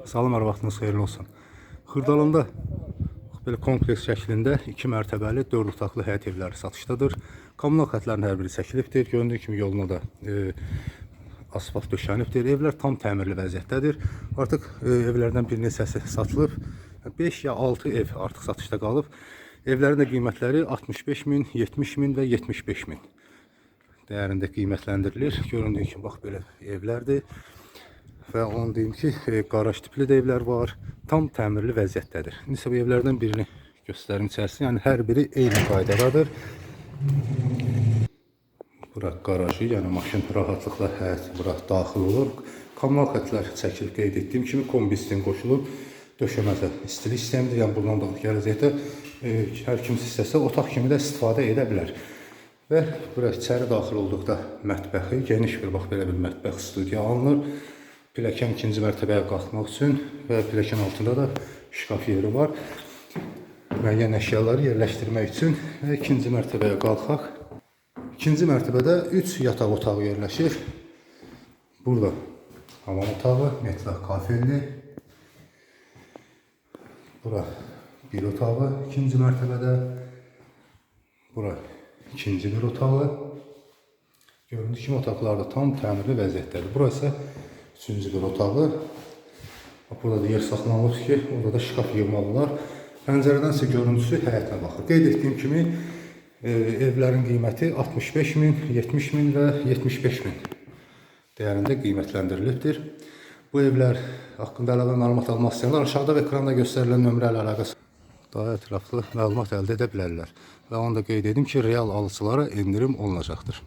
Salam, hər vaxtınız xeyirli olsun. Xırdalanda belə kompleks şəklində 2 mərtəbəli 4 otaqlı həyət evləri satışdadır. Kommunal xətlərin hər biri çəkilibdir. Göründüyü kimi yoluna da asfalt döşənibdir. Evlər tam təmirli vəziyyətdədir. Artıq evlərdən bir neçəsi satılıb. 5 ya 6 ev artıq satışda qalıb. Evlərin də qiymətləri 65 min, 70 min və 75 min dəyərində qiymətləndirilir. Göründüyü kimi bax belə evlərdir. Və onu deyim ki, qaraj tipli də evlər var. Tam təmirli vəziyyətdədir. İndi bu evlərdən birini göstərim içərisində. Yəni hər biri eyni qaydadadır. Bura qarajı, yəni maşın rahatlıqla bura daxil olur. Kommunal xətlər çəkilib qeyd etdiyim kimi kombi sistemi qoşulub. Döşəmədə istilik sistemidir. Yəni buradan da gələcəkdə hər kim istəsə otaq kimi də istifadə edə bilər. Və bura içəri daxil olduqda mətbəxi, geniş bir bax belə bir mətbəx studiya alınır. Pilləkən ikinci mərtəbəyə qalxmaq üçün və pilləkən altında da şkaf yeri var. Müəyyən əşyaları yerləşdirmək üçün və ikinci mərtəbəyə qalxaq. İkinci mərtəbədə 3 yataq otağı yerləşir. Burada hamam otağı, mətbəx kafelli. Bura bir otağı ikinci mərtəbədə. Bura ikinci bir otağı. Göründüyü kimi otaqlar da tam təmirli vəziyyətdədir. Bura isə üçüncü bir otağı. Burada da yer saxlanılır ki, orada da şkaf yığmaq olar. Pəncərədən isə görüntüsü həyətinə baxır. Qeyd etdiyim kimi evlərin qiyməti 65 min, 70 min və 75 min dəyərində qiymətləndirilibdir. Bu evlər haqqında əlavə məlumat almaq istəyənlər aşağıda və ekranda göstərilən nömrə ilə əlaqəsi daha ətraflı məlumat əldə edə bilərlər. Və onu da qeyd edim ki, real alıcılara endirim olunacaqdır.